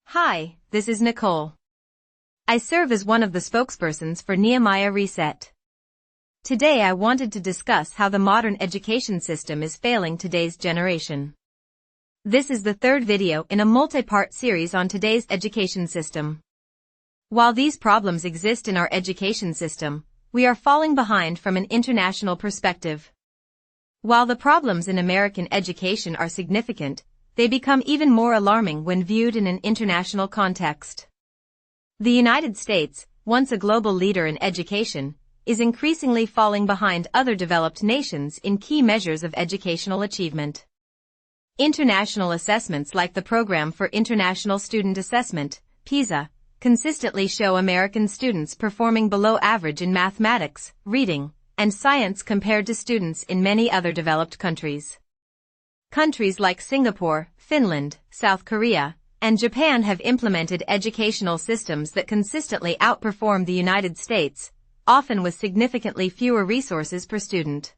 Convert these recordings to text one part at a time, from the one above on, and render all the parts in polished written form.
Hi, this is Nicole. I serve as one of the spokespersons for Nehemiah Reset. Today I wanted to discuss how the modern education system is failing today's generation. This is the third video in a multi-part series on today's education system. While these problems exist in our education system, we are falling behind from an international perspective. While the problems in American education are significant, they become even more alarming when viewed in an international context. The United States, once a global leader in education, is increasingly falling behind other developed nations in key measures of educational achievement. International assessments like the Program for International Student Assessment, PISA, consistently show American students performing below average in mathematics, reading, and science compared to students in many other developed countries. Countries like Singapore, Finland, South Korea, and Japan have implemented educational systems that consistently outperform the United States, often with significantly fewer resources per student.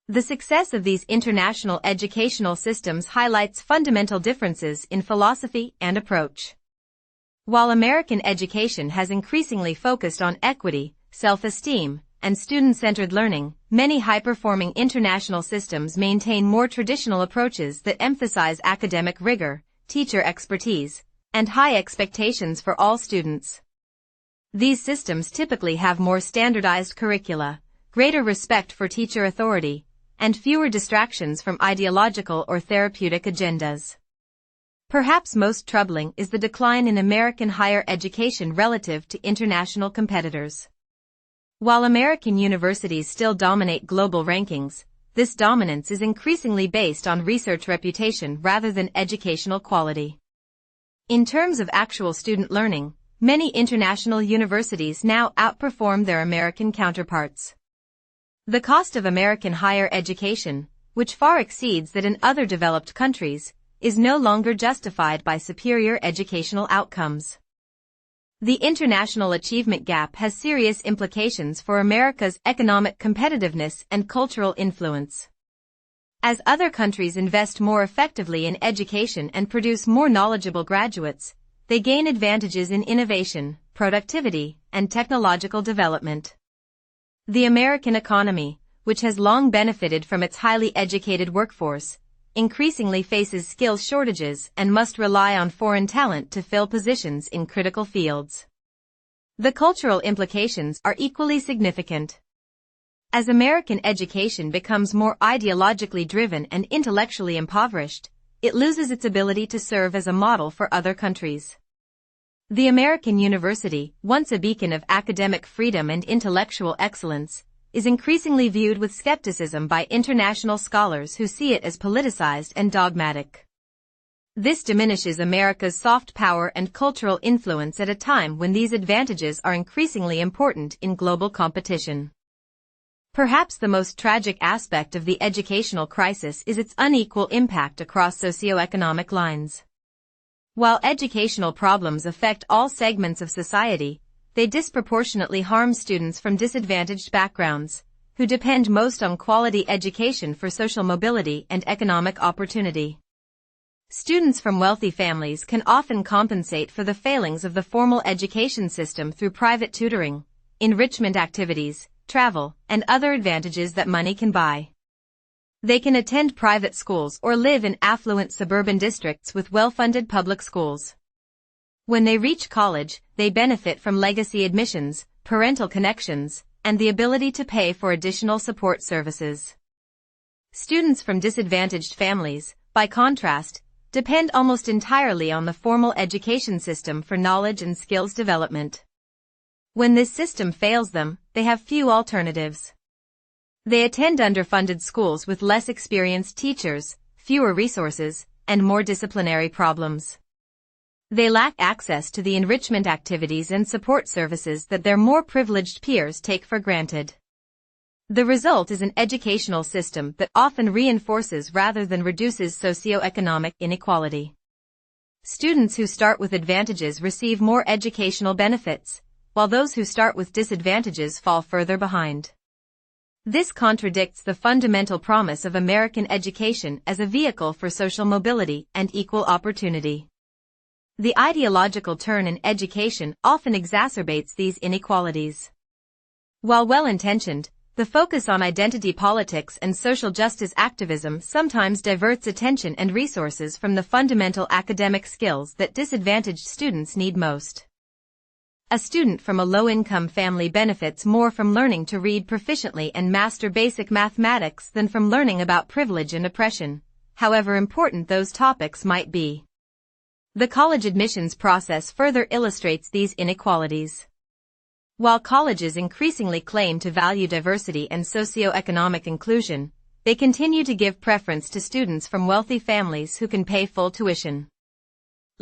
The success of these international educational systems highlights fundamental differences in philosophy and approach. While American education has increasingly focused on equity, self-esteem, and student-centered learning, many high-performing international systems maintain more traditional approaches that emphasize academic rigor, teacher expertise, and high expectations for all students. These systems typically have more standardized curricula, greater respect for teacher authority, and fewer distractions from ideological or therapeutic agendas. Perhaps most troubling is the decline in American higher education relative to international competitors. While American universities still dominate global rankings, this dominance is increasingly based on research reputation rather than educational quality. In terms of actual student learning, many international universities now outperform their American counterparts. The cost of American higher education, which far exceeds that in other developed countries, is no longer justified by superior educational outcomes. The international achievement gap has serious implications for America's economic competitiveness and cultural influence. As other countries invest more effectively in education and produce more knowledgeable graduates, they gain advantages in innovation, productivity, and technological development. The American economy, which has long benefited from its highly educated workforce, increasingly faces skills shortages and must rely on foreign talent to fill positions in critical fields. The cultural implications are equally significant. As American education becomes more ideologically driven and intellectually impoverished, it loses its ability to serve as a model for other countries. The American university, once a beacon of academic freedom and intellectual excellence, is increasingly viewed with skepticism by international scholars who see it as politicized and dogmatic. This diminishes America's soft power and cultural influence at a time when these advantages are increasingly important in global competition. Perhaps the most tragic aspect of the educational crisis is its unequal impact across socioeconomic lines. While educational problems affect all segments of society, they disproportionately harm students from disadvantaged backgrounds, who depend most on quality education for social mobility and economic opportunity. Students from wealthy families can often compensate for the failings of the formal education system through private tutoring, enrichment activities, travel, and other advantages that money can buy. They can attend private schools or live in affluent suburban districts with well-funded public schools. When they reach college, they benefit from legacy admissions, parental connections, and the ability to pay for additional support services. Students from disadvantaged families, by contrast, depend almost entirely on the formal education system for knowledge and skills development. When this system fails them, they have few alternatives. They attend underfunded schools with less experienced teachers, fewer resources, and more disciplinary problems. They lack access to the enrichment activities and support services that their more privileged peers take for granted. The result is an educational system that often reinforces rather than reduces socioeconomic inequality. Students who start with advantages receive more educational benefits, while those who start with disadvantages fall further behind. This contradicts the fundamental promise of American education as a vehicle for social mobility and equal opportunity. The ideological turn in education often exacerbates these inequalities. While well-intentioned, the focus on identity politics and social justice activism sometimes diverts attention and resources from the fundamental academic skills that disadvantaged students need most. A student from a low-income family benefits more from learning to read proficiently and master basic mathematics than from learning about privilege and oppression, however important those topics might be. The college admissions process further illustrates these inequalities. While colleges increasingly claim to value diversity and socioeconomic inclusion, they continue to give preference to students from wealthy families who can pay full tuition.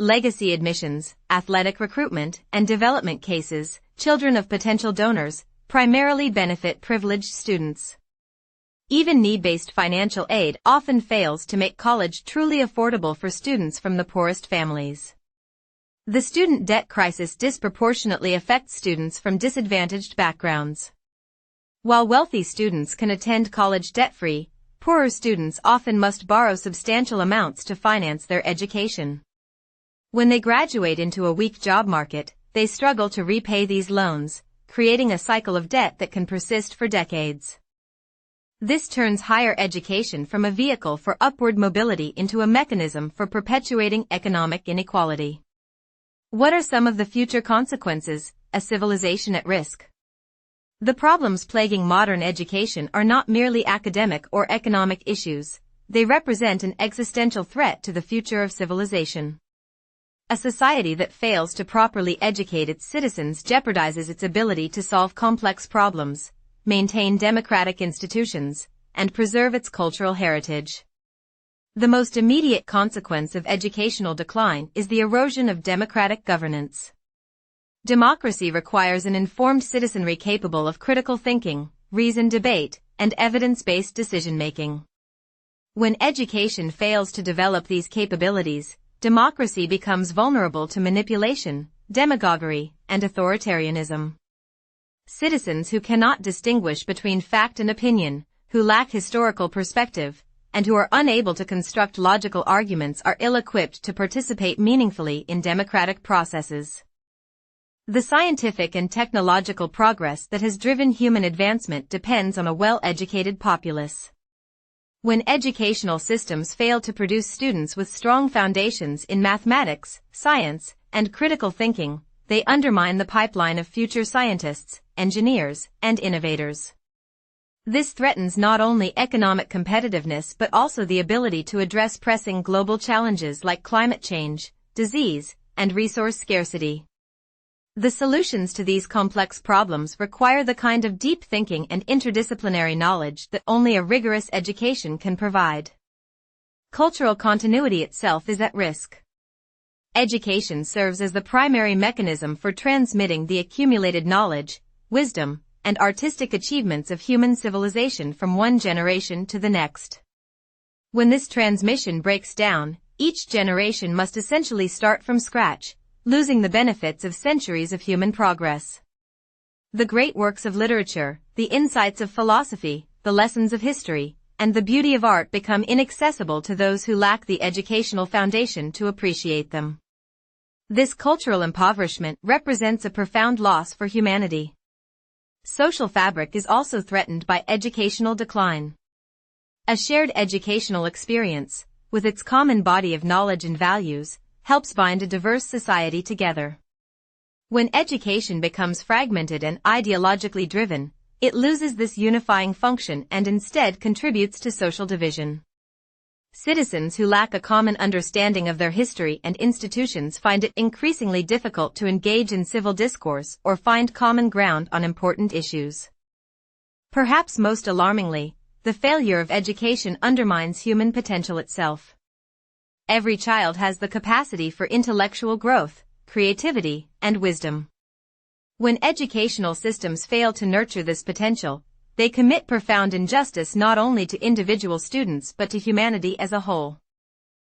Legacy admissions, athletic recruitment, and development cases, children of potential donors, primarily benefit privileged students. Even need-based financial aid often fails to make college truly affordable for students from the poorest families. The student debt crisis disproportionately affects students from disadvantaged backgrounds. While wealthy students can attend college debt-free, poorer students often must borrow substantial amounts to finance their education. When they graduate into a weak job market, they struggle to repay these loans, creating a cycle of debt that can persist for decades. This turns higher education from a vehicle for upward mobility into a mechanism for perpetuating economic inequality. What are some of the future consequences? A civilization at risk. The problems plaguing modern education are not merely academic or economic issues, they represent an existential threat to the future of civilization. A society that fails to properly educate its citizens jeopardizes its ability to solve complex problems, maintain democratic institutions, and preserve its cultural heritage. The most immediate consequence of educational decline is the erosion of democratic governance. Democracy requires an informed citizenry capable of critical thinking, reasoned debate, and evidence-based decision-making. When education fails to develop these capabilities, democracy becomes vulnerable to manipulation, demagoguery, and authoritarianism. Citizens who cannot distinguish between fact and opinion, who lack historical perspective, and who are unable to construct logical arguments are ill-equipped to participate meaningfully in democratic processes. The scientific and technological progress that has driven human advancement depends on a well-educated populace. When educational systems fail to produce students with strong foundations in mathematics, science, and critical thinking, they undermine the pipeline of future scientists, engineers, and innovators. This threatens not only economic competitiveness but also the ability to address pressing global challenges like climate change, disease, and resource scarcity. The solutions to these complex problems require the kind of deep thinking and interdisciplinary knowledge that only a rigorous education can provide. Cultural continuity itself is at risk. Education serves as the primary mechanism for transmitting the accumulated knowledge, wisdom, and artistic achievements of human civilization from one generation to the next. When this transmission breaks down, each generation must essentially start from scratch, losing the benefits of centuries of human progress. The great works of literature, the insights of philosophy, the lessons of history, and the beauty of art become inaccessible to those who lack the educational foundation to appreciate them. This cultural impoverishment represents a profound loss for humanity. Social fabric is also threatened by educational decline. A shared educational experience, with its common body of knowledge and values, helps bind a diverse society together. When education becomes fragmented and ideologically driven, it loses this unifying function and instead contributes to social division. Citizens who lack a common understanding of their history and institutions find it increasingly difficult to engage in civil discourse or find common ground on important issues. Perhaps most alarmingly, the failure of education undermines human potential itself. Every child has the capacity for intellectual growth, creativity, and wisdom. When educational systems fail to nurture this potential, they commit profound injustice not only to individual students but to humanity as a whole.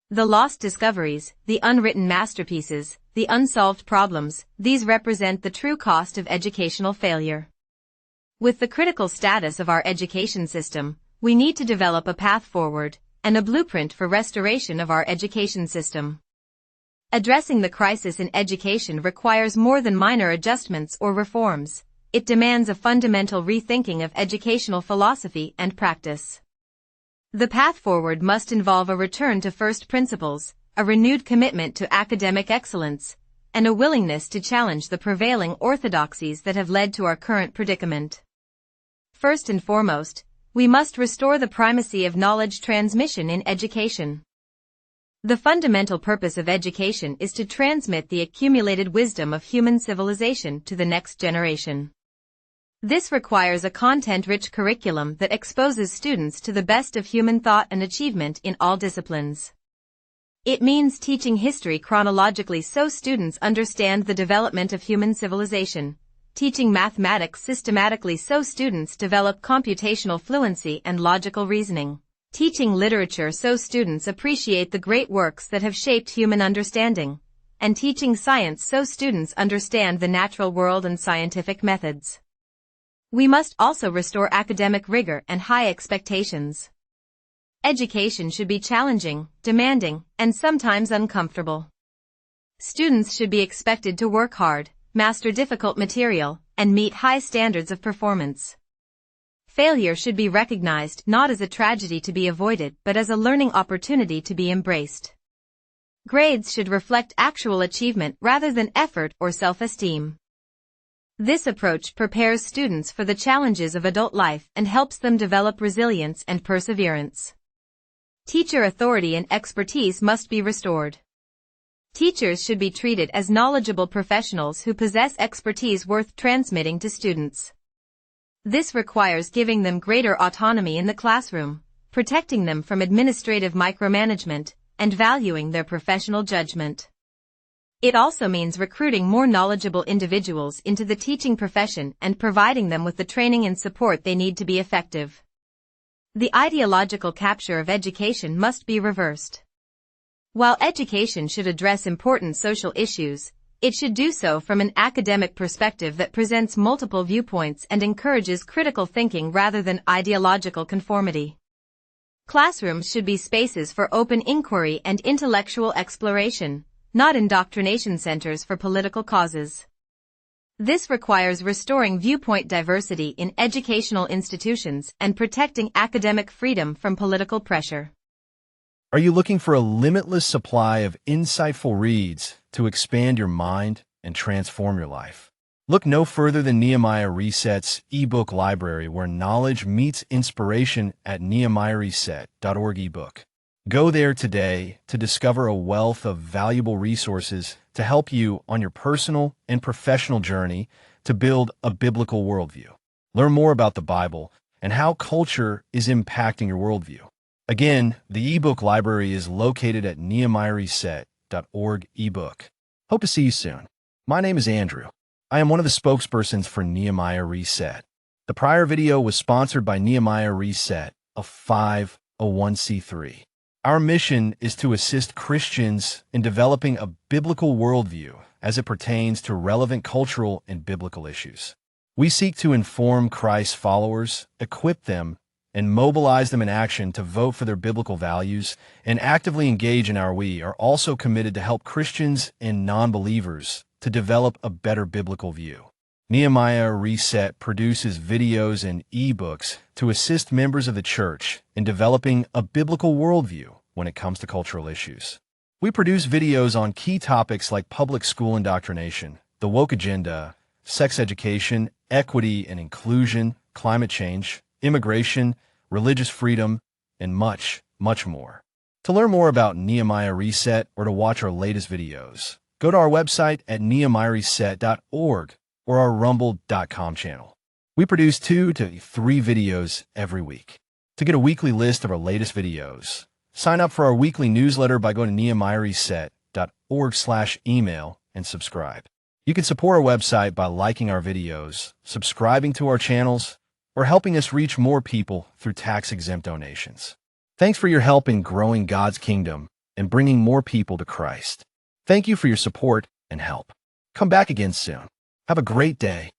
The lost discoveries, the unwritten masterpieces, the unsolved problems, these represent the true cost of educational failure. With the critical status of our education system, we need to develop a path forward and a blueprint for restoration of our education system. Addressing the crisis in education requires more than minor adjustments or reforms. It demands a fundamental rethinking of educational philosophy and practice. The path forward must involve a return to first principles, a renewed commitment to academic excellence, and a willingness to challenge the prevailing orthodoxies that have led to our current predicament. First and foremost, we must restore the primacy of knowledge transmission in education. The fundamental purpose of education is to transmit the accumulated wisdom of human civilization to the next generation. This requires a content-rich curriculum that exposes students to the best of human thought and achievement in all disciplines. It means teaching history chronologically so students understand the development of human civilization, teaching mathematics systematically so students develop computational fluency and logical reasoning, teaching literature so students appreciate the great works that have shaped human understanding, and teaching science so students understand the natural world and scientific methods. We must also restore academic rigor and high expectations. Education should be challenging, demanding, and sometimes uncomfortable. Students should be expected to work hard, master difficult material, and meet high standards of performance. Failure should be recognized not as a tragedy to be avoided but as a learning opportunity to be embraced. Grades should reflect actual achievement rather than effort or self-esteem. This approach prepares students for the challenges of adult life and helps them develop resilience and perseverance. Teacher authority and expertise must be restored. Teachers should be treated as knowledgeable professionals who possess expertise worth transmitting to students. This requires giving them greater autonomy in the classroom, protecting them from administrative micromanagement, and valuing their professional judgment. It also means recruiting more knowledgeable individuals into the teaching profession and providing them with the training and support they need to be effective. The ideological capture of education must be reversed. While education should address important social issues, it should do so from an academic perspective that presents multiple viewpoints and encourages critical thinking rather than ideological conformity. Classrooms should be spaces for open inquiry and intellectual exploration, not indoctrination centers for political causes. This requires restoring viewpoint diversity in educational institutions and protecting academic freedom from political pressure. Are you looking for a limitless supply of insightful reads to expand your mind and transform your life? Look no further than Nehemiah Reset's ebook library, where knowledge meets inspiration at nehemiahreset.org ebook. Go there today to discover a wealth of valuable resources to help you on your personal and professional journey to build a biblical worldview. Learn more about the Bible and how culture is impacting your worldview. Again, the ebook library is located at nehemiahreset.org ebook. Hope to see you soon. My name is Andrew. I am one of the spokespersons for Nehemiah Reset. The prior video was sponsored by Nehemiah Reset, a 501c3. Our mission is to assist Christians in developing a biblical worldview as it pertains to relevant cultural and biblical issues. We seek to inform Christ's followers, equip them, and mobilize them in action to vote for their biblical values and actively engage in our We are also committed to help Christians and non-believers to develop a better biblical view. Nehemiah Reset produces videos and ebooks to assist members of the church in developing a biblical worldview when it comes to cultural issues. We produce videos on key topics like public school indoctrination, the woke agenda, sex education, equity and inclusion, climate change, immigration, religious freedom, and much, much more. To learn more about Nehemiah Reset or to watch our latest videos, go to our website at nehemiahreset.org or our rumble.com channel. We produce 2 to 3 videos every week. To get a weekly list of our latest videos, sign up for our weekly newsletter by going to nehemiahreset.org/email and subscribe. You can support our website by liking our videos, subscribing to our channels, or helping us reach more people through tax-exempt donations. Thanks for your help in growing God's kingdom and bringing more people to Christ. Thank you for your support and help. Come back again soon. Have a great day.